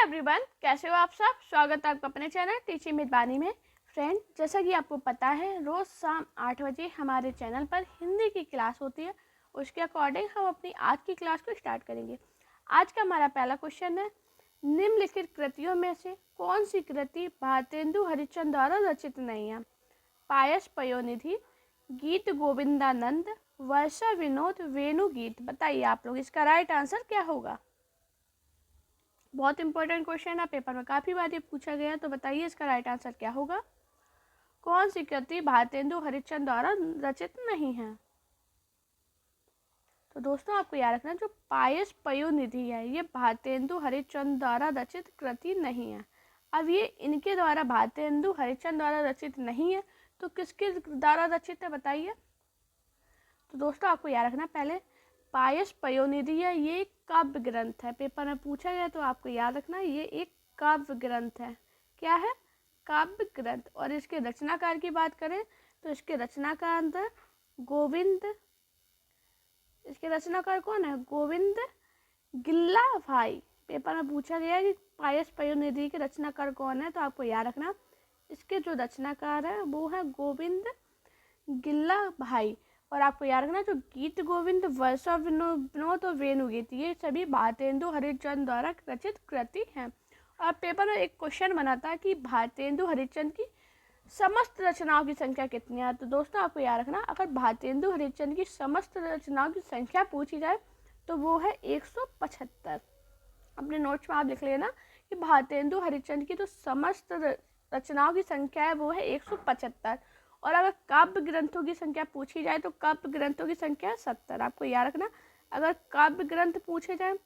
Everyone, कैसे हो आप सब। स्वागत है आपका अपने चैनल टीचिंग विद बानी में। फ्रेंड, जैसा कि आपको पता है, रोज़ शाम 8 बजे हमारे चैनल पर हिंदी की क्लास होती है। उसके अकॉर्डिंग हम अपनी आज की क्लास को स्टार्ट करेंगे। आज का हमारा पहला क्वेश्चन है, निम्नलिखित कृतियों में से कौन सी कृति भारतेंदु हरिश्चंद्र द्वारा रचित नहीं है। पायस पयोनिधि, गीत गोविंदानंद, वर्षा विनोद, वेणु गीत। बताइए आप लोग, इसका राइट आंसर क्या होगा। बहुत इंपॉर्टेंट क्वेश्चन है, पेपर में काफ़ी बार ये पूछा गया, तो बताइए इसका राइट आंसर क्या होगा। कौन सी कृति भारतेंदु हरिश्चंद्र द्वारा रचित नहीं है। तो दोस्तों आपको याद रखना, जो पायस पयोनिधि है ये भारतेंदु हरिश्चंद्र द्वारा रचित कृति नहीं है। अब ये इनके द्वारा भारतेंदु हरिश्चंद्र द्वारा रचित नहीं है, तो किसके द्वारा रचित है बताइए। तो दोस्तों आपको याद रखना, पहले पायस पयोनिधि है ये एक काव्य ग्रंथ है। पेपर में पूछा गया तो आपको याद रखना, ये एक काव्य ग्रंथ है। क्या है? काव्य ग्रंथ। और इसके रचनाकार की बात करें तो इसके रचनाकार है गोविंद। इसके रचनाकार कौन है? गोविंद गिल्ला भाई। पेपर में पूछा गया कि पायस पयोनिधि के रचनाकार कौन है, तो आपको याद रखना इसके जो रचनाकार है वो है गोविंद गिल्ला भाई। और आपको याद रखना, जो गीत गोविंद, वर्षा विनोद और वेणु गीत, ये सभी भारतेंदु हरिश्चंद्र द्वारा रचित कृति हैं। और पेपर में एक क्वेश्चन बना था कि भारतेंदु हरिश्चंद्र की समस्त रचनाओं की संख्या कितनी है। तो दोस्तों आपको याद रखना, अगर भारतेंदु हरिश्चंद्र की समस्त रचनाओं की संख्या पूछी जाए तो वो है 175। अपने नोट्स में आप लिख लेना कि भारतेंदु हरिश्चंद्र की जो समस्त रचनाओं की संख्या है वो है 175। और अगर काव्य ग्रंथों की संख्या पूछी जाए तो काव्य ग्रंथों की संख्या है 70। आपको याद रखना, अगर काव्य ग्रंथ पूछे जाए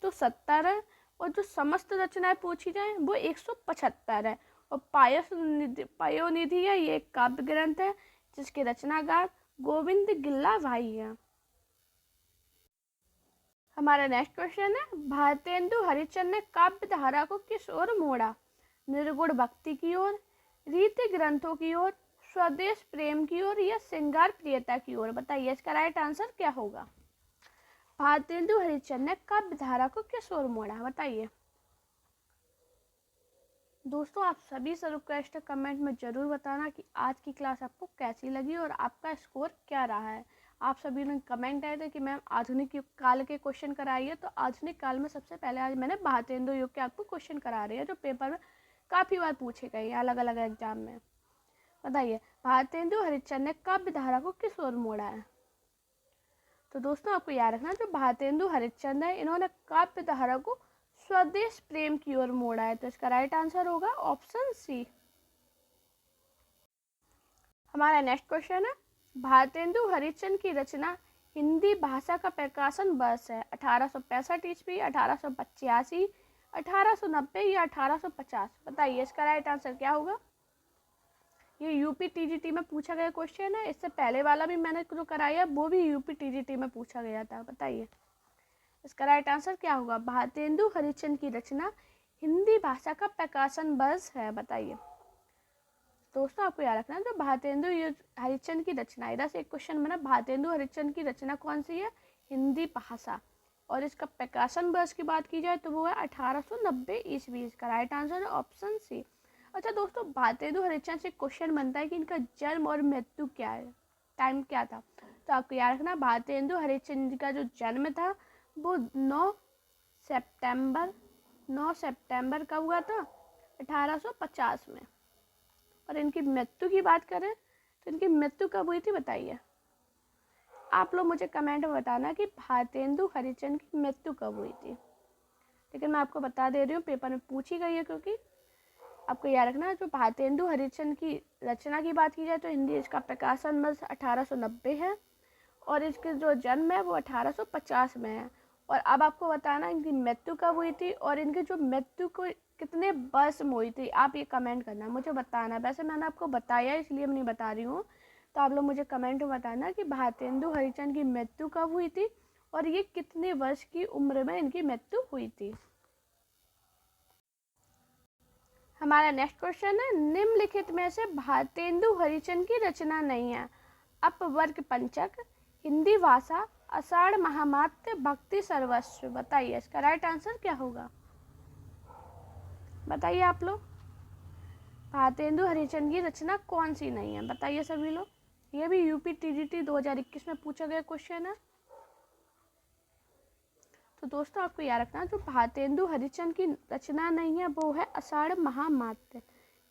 तो 70 है, और जो समस्त रचनाएं पूछी जाए वो 175 है। और पयोनिधि है ये एक काव्य ग्रंथ है जिसके रचनाकार गोविंद गिल्ला भाई है। हमारा नेक्स्ट क्वेश्चन है, भारतेंदु हरिश्चंद्र ने काव्य धारा को किस ओर मोड़ा। निर्गुण भक्ति की ओर, रीति ग्रंथों की ओर, स्वदेश प्रेम की ओर, या श्रृंगार प्रियता की ओर। बताइए इसका राइट आंसर क्या होगा। भारतेंदु हरिश्चंद्र ने काव्य धारा को किस ओर मोड़ा, बताइए। दोस्तों आप सभी से रिक्वेस्ट है, कमेंट में ज़रूर बताना कि आज की क्लास आपको कैसी लगी और आपका स्कोर क्या रहा है। आप सभी ने कमेंट आए थे कि मैम आधुनिक युग काल के क्वेश्चन कराइए, तो आधुनिक काल में सबसे पहले आज मैंने भारतेंदु युग के आपको क्वेश्चन करा रही है, जो पेपर में काफ़ी बार पूछे गए हैं अलग अलग एग्जाम में। बताइए भारतेंदु हरिश्चंद्र ने काव्य धारा को किस ओर मोड़ा है। तो दोस्तों आपको याद रखना, जो भारतेंदु हरिश्चंद्र है इन्होंने काव्य धारा को स्वदेश प्रेम की ओर मोड़ा है। तो इसका राइट आंसर होगा ऑप्शन सी। हमारा नेक्स्ट क्वेश्चन है, भारतेंदु हरिश्चंद्र की रचना हिंदी भाषा का प्रकाशन वर्ष है 1865 ईस्वी, 1885, 1890 या 1850। बताइए इसका राइट आंसर क्या होगा। ये यूपी टीजीटी में पूछा गया क्वेश्चन है। इससे पहले वाला भी मैंने जो कराया वो भी यूपी टीजीटी में पूछा गया था। बताइए इसका राइट आंसर क्या होगा। भारतेंदु हरिश्चंद्र की रचना हिंदी भाषा का प्रकाशन वर्ष है। बताइए दोस्तों आपको याद रखना, जो भारतेंदु हरिश्चंद्र की रचना, इधर से एक क्वेश्चन बना, भारतेंदु हरिश्चंद्र की रचना कौन सी है, हिंदी भाषा, और इसका प्रकाशन वर्ष की बात की जाए तो वो है 1890 ईस्वी। इसका राइट आंसर है ऑप्शन सी। अच्छा दोस्तों, भारतेंदु हरिश्चंद्र से क्वेश्चन बनता है कि इनका जन्म और मृत्यु क्या है, टाइम क्या था। तो आपको याद रखना, भारतेंदु हरिश्चंद्र का जो जन्म था वो 9 सितंबर कब हुआ था, 1850 में। और इनकी मृत्यु की बात करें तो इनकी मृत्यु कब हुई थी, बताइए। आप लोग मुझे कमेंट में बताना कि भारतेंदु हरिश्चंद्र की मृत्यु कब हुई थी। लेकिन मैं आपको बता दे रही हूँ, पेपर में पूछी गई है, क्योंकि आपको याद रखना, जो भारतेंदु हरिश्चंद्र की रचना की बात की जाए तो हिंदी इसका प्रकाशन वर्ष 1890 है, और इसके जो जन्म है वो 1850 में है। और अब आपको बताना इनकी मृत्यु कब हुई थी, और इनकी जो मृत्यु को कितने वर्ष में हुई थी, आप ये कमेंट करना, मुझे बताना। वैसे मैंने आपको बताया इसलिए मैं नहीं बता रही हूँ, तो आप लोग मुझे कमेंट में बताना कि भारतेंदु हरिश्चंद्र की मृत्यु कब हुई थी और ये कितने वर्ष की उम्र में इनकी मृत्यु हुई थी। हमारा नेक्स्ट क्वेश्चन है, निम्नलिखित में से भारतेंदु हरिश्चंद्र की रचना नहीं है। अपवर्ग पंचक, हिंदी भाषा, आषाढ़ महामात्य, भक्ति सर्वस्व। बताइए इसका राइट आंसर क्या होगा। बताइए आप लोग, भारतेंदु हरिश्चंद्र की रचना कौन सी नहीं है? बताइए सभी लोग। ये भी यूपी टीजीटी 2021 में पूछा गया क्वेश्चन है। तो दोस्तों आपको याद रखना, जो भारतेंदु हरिश्चंद्र की रचना नहीं है वो है आषाढ़ महामात्य।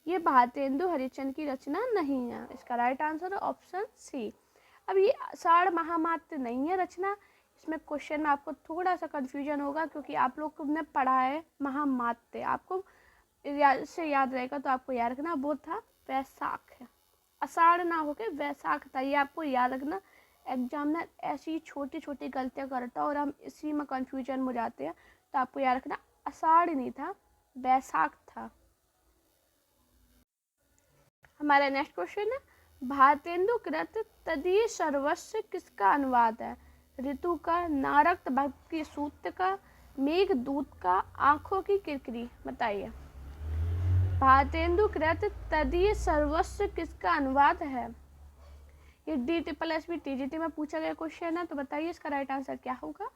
ये भारतेंदु हरिश्चंद्र की रचना नहीं है। इसका राइट आंसर है ऑप्शन सी। अब ये आषाढ़ महामात्य नहीं है रचना, इसमें क्वेश्चन में आपको थोड़ा सा कंफ्यूजन होगा क्योंकि आप लोग ने पढ़ा है महामात्य, आपको से याद रहेगा। तो आपको याद रखना वो था वैशाख है, आषाढ़ ना होके वैशाख था। ये आपको याद रखना, एग्जामिनर ऐसी छोटी छोटी गलतियां करता है और हम इसी में कंफ्यूजन में जाते हैं। तो आपको याद रखना आषाढ़ नहीं था, वैशाख था। हमारा नेक्स्ट क्वेश्चन है, भारतेंदु कृत तदीय सर्वस्व किसका अनुवाद है? ऋतु का, नारद भक्त की सूक्त का, मेघदूत का, आंखों की किरकिरी। बताइए, भारतेंदु कृत तदीय सर्वस्व किसका अनुवाद है? ये DSSB TGT में पूछा गया क्वेश्चन है। तो बताइए इसका राइट आंसर क्या होगा?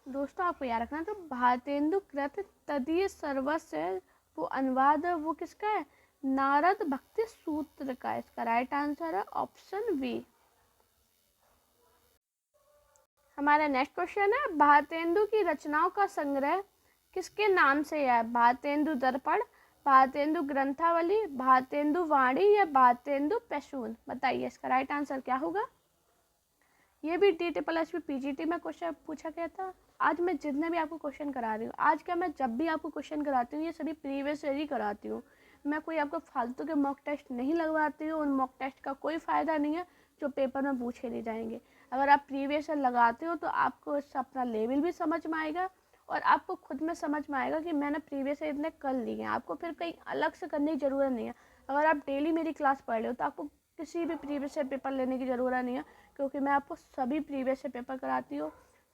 दोस्तों आपको याद रखना, तो भारतेंदु कृत तदीय सर्वस्व वो अनुवाद है, वो किसका है? नारद भक्ति सूत्र का। इसका राइट आंसर है ऑप्शन बी। हमारा नेक्स्ट क्वेश्चन है, भारतेंदु की रचनाओं का संग्रह किसके नाम से है? भारतेंदु दर्पण, भारतेंदु ग्रंथावली, भारतेंदु वाणी या भारतेंदु पैशून। बताइए इसका राइट आंसर क्या होगा? ये भी DSSB PGT में क्वेश्चन पूछा गया था। आज मैं जितने भी आपको क्वेश्चन करा रही हूँ, आज का मैं जब भी आपको क्वेश्चन कराती हूँ ये सभी प्रीवियस ईयर ही कराती हूँ। मैं कोई आपको फालतू के मॉक टेस्ट नहीं लगवाती हूँ। उन मॉक टेस्ट का कोई फ़ायदा नहीं है जो पेपर में पूछे नहीं जाएंगे। अगर आप प्रीवियस ईयर लगाते हो तो आपको इससे अपना लेवल भी समझ में आएगा और आपको खुद में समझ में आएगा कि मैंने प्रीवियस ईयर इतने कर लिए हैं। आपको फिर कहीं अलग से करने की ज़रूरत नहीं है। अगर आप डेली मेरी क्लास पढ़ रहे हो तो आपको किसी भी प्रीवियस ईयर पेपर लेने की ज़रूरत नहीं है, क्योंकि मैं आपको सभी प्रीवियस ईयर पेपर कराती हूँ।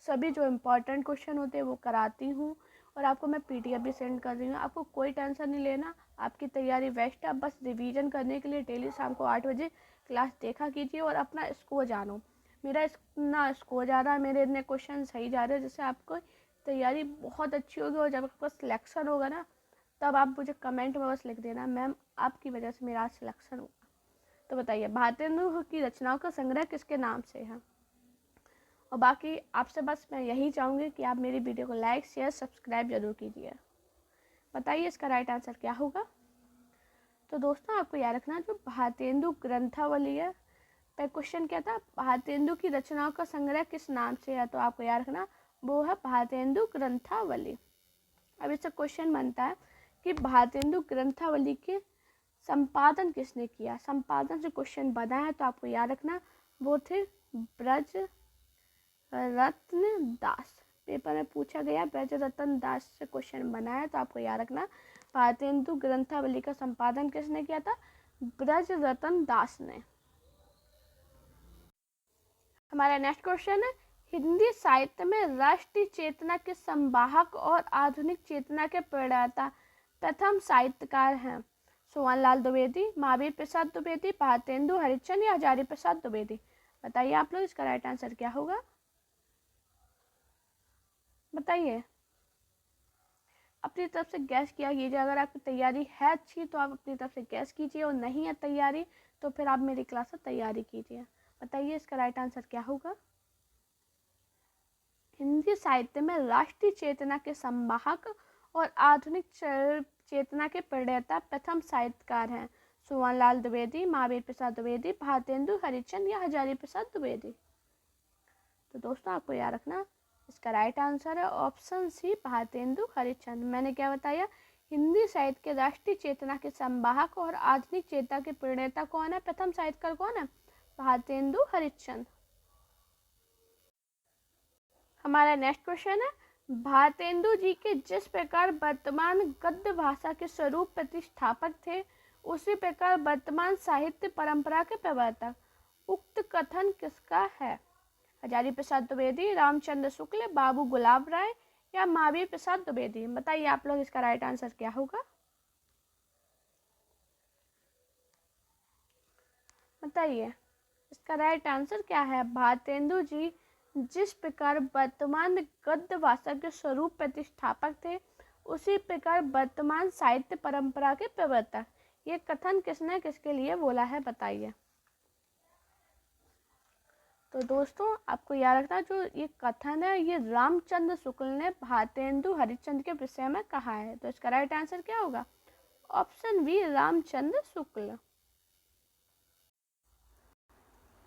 सभी जो इम्पोर्टेंट क्वेश्चन होते हैं वो कराती हूँ और आपको मैं PDF भी सेंड कर रही हूँ। आपको कोई टेंशन नहीं लेना, आपकी तैयारी बेस्ट है। बस रिवीजन करने के लिए डेली शाम को 8 बजे क्लास देखा कीजिए और अपना स्कोर जानो। मेरा इतना स्कोर जा रहा है, मेरे इतने क्वेश्चन सही जा रहे हैं, जिससे आपको तैयारी बहुत अच्छी होगी। और जब आपका सिलेक्शन होगा ना, तब आप मुझे कमेंट में बस लिख देना, मैम आपकी वजह से मेरा सिलेक्शन हुआ। तो बताइए, भारतेंदु की रचनाओं का संग्रह किसके नाम से है? और बाकी आपसे बस मैं यही चाहूँगी कि आप मेरी वीडियो को लाइक शेयर सब्सक्राइब जरूर कीजिए। बताइए इसका राइट आंसर क्या होगा? तो दोस्तों आपको याद रखना, जो भारतेंदु ग्रंथावली है, पर क्वेश्चन क्या था, भारतेंदु की रचनाओं का संग्रह किस नाम से है? तो आपको याद रखना वो है भारतेंदु ग्रंथावली। अब इससे क्वेश्चन बनता है कि भारतेंदु ग्रंथावली के संपादन किसने किया? संपादन से क्वेश्चन बना है, तो आपको याद रखना वो थे ब्रज रत्न दास। पेपर में पूछा गया, ब्रज रत्न दास से क्वेश्चन बना है। तो आपको याद रखना भारतेंदु ग्रंथावली का संपादन किसने किया था? ब्रज रत्न दास ने। हमारा नेक्स्ट क्वेश्चन है, हिंदी साहित्य में राष्ट्रीय चेतना के संवाहक और आधुनिक चेतना के प्रणेता प्रथम साहित्यकार हैं? सोहनलाल द्विवेदी, महावीर प्रसाद द्विवेदी, भारतेंदु हरिश्चंद्र या हजारी प्रसाद द्विवेदी। बताइए आप लोग इसका राइट आंसर क्या होगा? बताइए, अपनी तरफ से गैस किया कीजिए। अगर आपकी तैयारी है अच्छी तो आप अपनी तरफ से गैस कीजिए, और नहीं है तैयारी तो फिर आप मेरी क्लास से तैयारी कीजिए। बताइए इसका राइट आंसर क्या होगा? हिंदी साहित्य में राष्ट्रीय चेतना के संवाहक और आधुनिक चेतना के प्रणेता प्रथम साहित्यकार हैं? सोहनलाल द्विवेदी, महावीर प्रसाद द्विवेदी, भारतेंदु हरिश्चंद्र या हजारी प्रसाद द्विवेदी। तो दोस्तों आपको याद रखना इसका राइट आंसर है ऑप्शन सी, भारतेंदु हरिश्चंद्र। मैंने क्या बताया? हिंदी साहित्य के राष्ट्रीय चेतना के संवाहक और आधुनिक चेतना के प्रणेता कौन है? प्रथम साहित्यकार कौन है? भारतेंदु हरिश्चंद्र। हमारा नेक्स्ट क्वेश्चन है, भारतेंदु जी के जिस प्रकार वर्तमान गद्य भाषा के स्वरूप प्रतिष्ठापक थे, उसी प्रकार वर्तमान साहित्य परंपरा के प्रवर्तक, उक्त कथन किसका है? हजारी प्रसाद द्विवेदी, रामचंद्र शुक्ल, बाबू गुलाब राय या महावीर प्रसाद द्विवेदी। बताइए आप लोग इसका राइट आंसर क्या होगा? बताइए इसका राइट आंसर क्या है? भारतेंदु जी जिस प्रकार वर्तमान गद्य भाषा के स्वरूप प्रतिष्ठापक थे, उसी प्रकार वर्तमान साहित्य परंपरा के प्रवर्तक। ये कथन किसने किसके लिए बोला है, बताइए। तो दोस्तों आपको याद रखना, जो ये कथन है ये रामचंद्र शुक्ल ने भारतेंदु हरिश्चंद्र के विषय में कहा है। तो इसका राइट आंसर क्या होगा, ऑप्शन बी, रामचंद्र शुक्ल।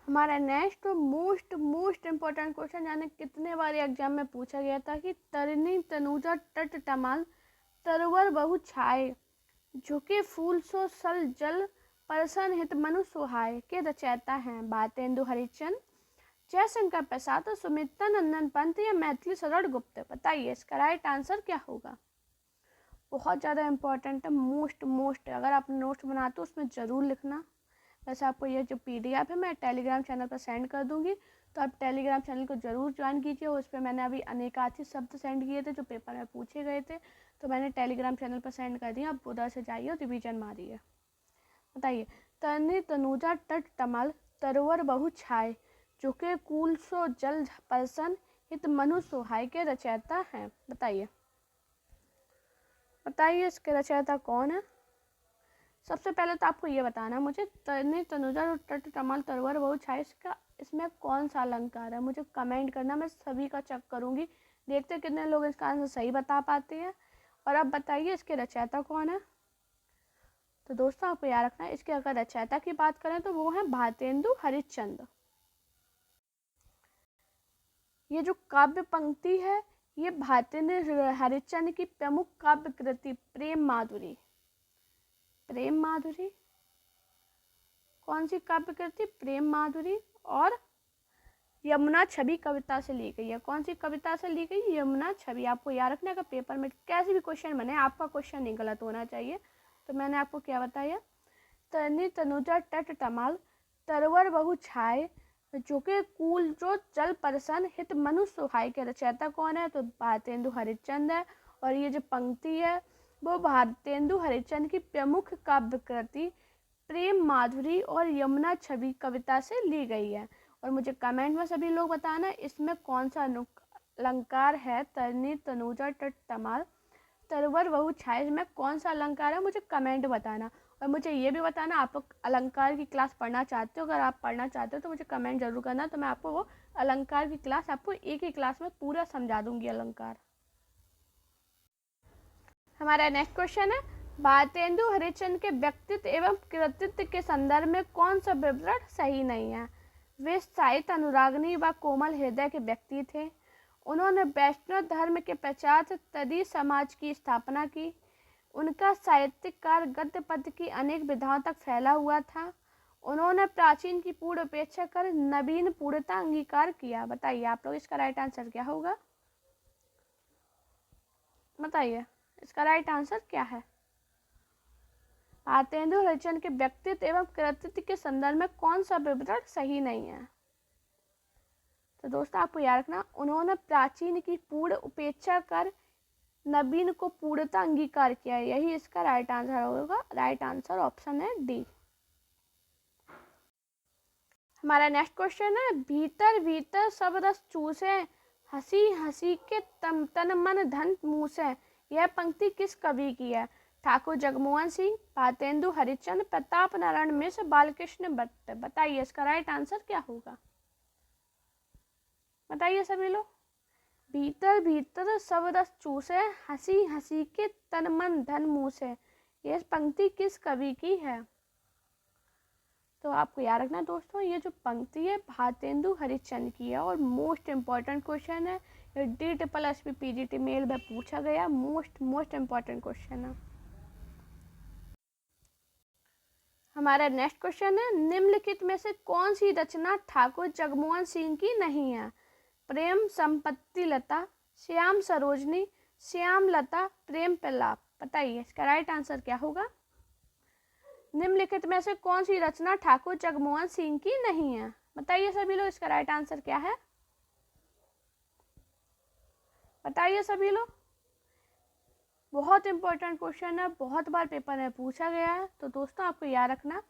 हमारा नेक्स्ट मोस्ट इम्पोर्टेंट क्वेश्चन, यानी कितने बार एग्जाम में पूछा गया था कि तरनी तनुजा तट तमाल तरवर बहु छाए, झुके फूल सो सल जल परसन हित मनु सुहाए के रचयिता हैं भारतेंदु हरिश्चंद्र, जयशंकर प्रसाद, सुमित्रा नंदन पंत या मैथिली शरण गुप्त। बताइए इसका राइट आंसर क्या होगा। बहुत ज़्यादा इंपॉर्टेंट है, मोस्ट अगर आप नोट्स बनाते हो उसमें ज़रूर लिखना। वैसे आपको ये जो PDF है मैं टेलीग्राम चैनल पर सेंड कर दूंगी, तो आप टेलीग्राम चैनल को ज़रूर ज्वाइन कीजिए। उस पर मैंने अभी अनेकार्थी शब्द सेंड किए थे जो पेपर में पूछे गए थे, तो मैंने टेलीग्राम चैनल पर सेंड कर दिया। आप उधर से जाइए और रिविजन मारिए। बताइए, तरनी तनुजा तट तमल तरवर बहु छाए, झुके कूल सो जल परसन हित मनु सुहाय के रचयिता हैं। बताइए इसके रचयिता कौन है। सबसे पहले तो आपको ये बताना मुझे, तरनी तनुजा तट तमल तरवर बहु छाए, इसमें कौन सा अलंकार है, मुझे कमेंट करना, मैं सभी का चेक करूंगी, देखते कितने लोग इसका आंसर सही बता पाते हैं। और अब बताइए इसके रचयिता कौन है। तो दोस्तों आपको याद रखना है, इसके अगर रचयिता की बात करें तो वो है भारतेंदु हरिश्चंद्र। ये जो काव्य पंक्ति है ये भारतेंदु हरिश्चंद्र की प्रमुख काव्य कृति प्रेम माधुरी। प्रेम माधुरी कौन सी काव्य कृति, प्रेम माधुरी, और यमुना छवि कविता से ली गई है। कौन सी कविता से ली गई, यमुना छवि। आपको याद रखना है, अगर पेपर में कैसे भी क्वेश्चन बने आपका क्वेश्चन नहीं गलत होना चाहिए। तो मैंने आपको क्या बताया, तरनी तनुजा तट तमाल तरवर बहु छाए, झुके कूल जो जल परसन हित मनु सुहाय के रचयिता कौन है, तो भारतेंदु हरिश्चंद्र है। और ये जो पंक्ति है वो भारतेंदु हरिश्चंद्र की प्रमुख काव्य कृति प्रेम माधुरी और यमुना छवि कविता से ली गई है। और मुझे कमेंट में सभी लोग बताना इसमें कौन सा अलंकार है, तरनी तनुजा तट तमाल तरवर बहु छाए में कौन सा अलंकार है, मुझे कमेंट बताना। और मुझे ये भी बताना आप लोग अलंकार की क्लास पढ़ना चाहते हो, अगर आप पढ़ना चाहते हो तो मुझे कमेंट जरूर करना, तो मैं आपको वो अलंकार की क्लास आपको एक ही क्लास में पूरा समझा दूंगी अलंकार। हमारा नेक्स्ट क्वेश्चन है, भारतेंदु हरिश्चंद्र के व्यक्तित्व एवं कृतित्व के संदर्भ में कौन सा विवरण सही नहीं है। वे साहित्य अनुरागनी व कोमल हृदय के व्यक्ति थे। उन्होंने वैष्णव धर्म के प्रचार से तदी समाज की स्थापना की। उनका साहित्यिक कार्य गद्य पद्य की अनेक विधाओं तक फैला हुआ था। उन्होंने प्राचीन की पूर्ण उपेक्षा कर नवीन पूर्णता अंगीकार किया। बताइए आप लोग इसका राइट आंसर क्या होगा। बताइए इसका राइट आंसर क्या है। भारतेंदु हरिश्चंद्र के व्यक्तित्व एवं कृतित्व के संदर्भ में कौन सा विवरण सही नहीं है। तो दोस्तों आपको याद रखना, उन्होंने प्राचीन की पूर्ण उपेक्षा कर नवीन को पूर्णता अंगीकार किया, यही इसका राइट आंसर होगा। राइट आंसर ऑप्शन है डी। हमारा नेक्स्ट क्वेश्चन है, भीतर भीतर सब रस चूसे, हंसी हंसी के तन मन धन मूसे, यह पंक्ति किस कवि की है। ठाकुर जगमोहन सिंह, भारतेंदु हरिश्चंद्र, प्रताप नारायण मिश्र, बालकृष्ण भट्ट। बताइए इसका राइट आंसर क्या होगा। बताइए सभी लोग। भीतर भीतर सब रस चूसे, हंसी हंसी के तन मन धन मूसे, ये पंक्ति किस कवि की है। तो आपको याद रखना दोस्तों, ये जो पंक्ति है भारतेंदु हरिश्चंद्र की है। और मोस्ट इम्पॉर्टेंट क्वेश्चन है, ये DSSB PGT मेल में पूछा गया मोस्ट इम्पॉर्टेंट क्वेश्चन है। हमारा नेक्स्ट क्वेश्चन है, निम्नलिखित में से कौन सी रचना ठाकुर जगमोहन सिंह की नहीं है। प्रेम संपत्ति लता, श्याम सरोजनी, श्याम लता, प्रेम प्रलाप। बताइए इसका राइट आंसर क्या होगा। निम्नलिखित में से कौन सी रचना ठाकुर जगमोहन सिंह की नहीं है। बताइए सभी लोग इसका राइट आंसर क्या है। बताइए सभी लोग। बहुत इंपॉर्टेंट क्वेश्चन है, बहुत बार पेपर में पूछा गया है। तो दोस्तों आपको याद रखना,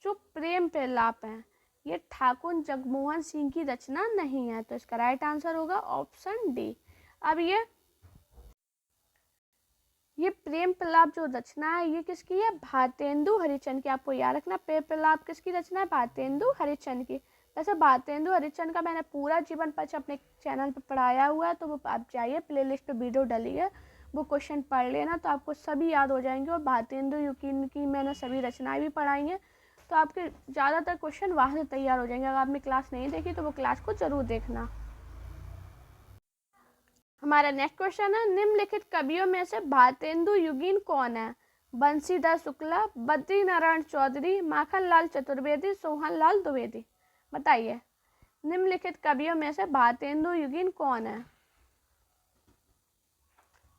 जो प्रेम प्रलाप है ये ठाकुर जगमोहन सिंह की रचना नहीं है। तो इसका राइट आंसर होगा ऑप्शन डी। अब ये प्रेम प्रलाप जो रचना है ये किसकी है? भारतेंदु हरिश्चंद्र की। आपको याद रखना, प्रेम प्रलाप किसकी रचना है? भारतेंदु हरिश्चंद्र की। वैसे भारतेंदु हरिश्चंद्र का मैंने पूरा जीवन परिचय अपने चैनल पर पढ़ाया हुआ है, तो वो आप जाइए, प्लेलिस्ट पे वीडियो डली है, वो क्वेश्चन पढ़ लेना, तो आपको सभी याद हो जाएंगे। और भारतेंदु हरिश्चंद्र की मैंने सभी रचनाएं भी पढ़ाई हैं, तो आपके ज़्यादातर क्वेश्चन वहाँ से तैयार हो जाएंगे। अगर आपने क्लास नहीं देखी तो वो क्लास को ज़रूर देखना। हमारा नेक्स्ट क्वेश्चन है, निम्नलिखित कवियों में से भारतेंदु युगीन कौन है? बंशीधर शुक्ला, बद्री नारायण चौधरी, माखनलाल चतुर्वेदी, सोहनलाल द्विवेदी। बताइए, निम्नलिखित कवियों में से भारतेंदु युगीन कौन है?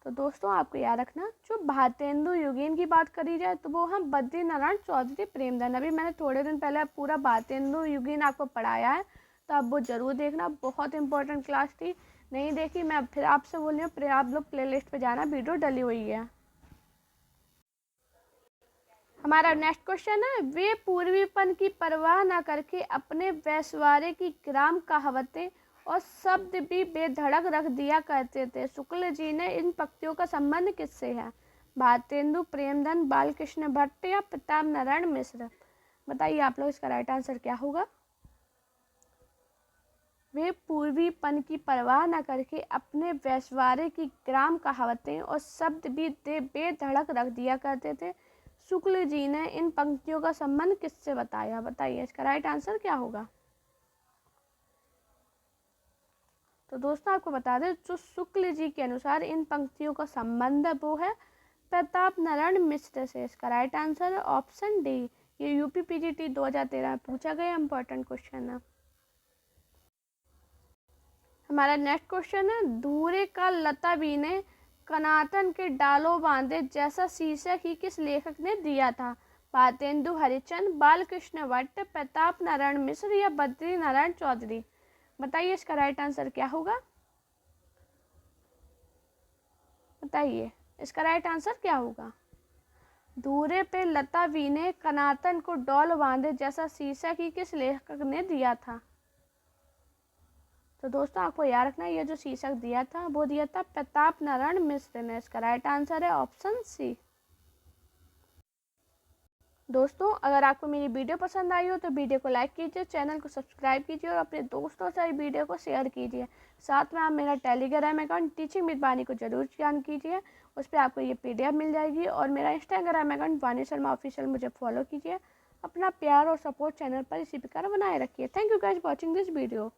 तो दोस्तों आपको याद रखना, जो भारतेंदु युगीन की बात करी जाए तो वो हम बद्री नारायण चौधरी प्रेमधन। अभी मैंने थोड़े दिन पहले पूरा भारतेंदु युगीन आपको पढ़ाया है, तो आप वो जरूर देखना, बहुत इंपॉर्टेंट क्लास थी। नहीं देखी, मैं फिर आपसे बोल रही हूँ, आप लोग प्लेलिस्ट पे जाना, वीडियो डली हुई है। हमारा नेक्स्ट क्वेश्चन है, वे पूर्वीपन की परवाह न करके अपने वैश्वारे की ग्राम कहावतें और शब्द भी बेधड़क रख दिया करते थे। शुक्ल जी ने इन पंक्तियों का संबंध किससे है? भारतेंदु, प्रेमधन, बालकृष्ण भट्ट या प्रताप नारायण मिश्र। बताइए आप लोग, इसका राइट आंसर क्या होगा? वे पूर्वीपन की परवाह न करके अपने वैश्वारे की ग्राम कहावतें और शब्द भी बेधड़क रख दिया करते थे। शुक्ल जी ने इन पंक्तियों का संबंध किससे बताया? बताइए, इसका राइट आंसर क्या होगा? तो दोस्तों आपको बता दें, जो शुक्ल जी के अनुसार इन पंक्तियों का संबंध है वो है प्रताप नारायण मिश्र से। इसका राइट आंसर है ऑप्शन डी। ये यूपी पीजीटी 2013 में पूछा गया इंपॉर्टेंट क्वेश्चन है। हमारा नेक्स्ट क्वेश्चन है, धूरे का लता बीने कनातन के डालों बांधे जैसा शीर्षक ही किस लेखक ने दिया था? भारतेंदु हरिश्चंद्र, बालकृष्ण भट्ट, प्रताप नारायण मिश्र या बद्री नारायण चौधरी। बताइए, इसका राइट आंसर क्या होगा? बताइए, इसका राइट आंसर क्या होगा? धूरे पे लता बीने कनातन को डोल बांधे जैसा शीर्षक ही किस लेखक ने दिया था? तो दोस्तों आपको याद रखना, ये जो शीर्षक दिया था वो दिया था प्रताप नारायण मिश्र ने। इसका राइट आंसर है ऑप्शन सी। दोस्तों अगर आपको मेरी वीडियो पसंद आई हो तो वीडियो को लाइक कीजिए, चैनल को सब्सक्राइब कीजिए और अपने दोस्तों से वीडियो को शेयर कीजिए। साथ में आप मेरा टेलीग्राम अकाउंट टीचिंग विद वानी को जरूर ज्वाइन कीजिए, उस पर आपको ये PDF मिल जाएगी। और मेरा इंस्टाग्राम अकाउंट वानी शर्मा ऑफिशियल, मुझे फॉलो कीजिए। अपना प्यार और सपोर्ट चैनल पर इसी प्रकार बनाए रखिए। Thank you guys watching this video.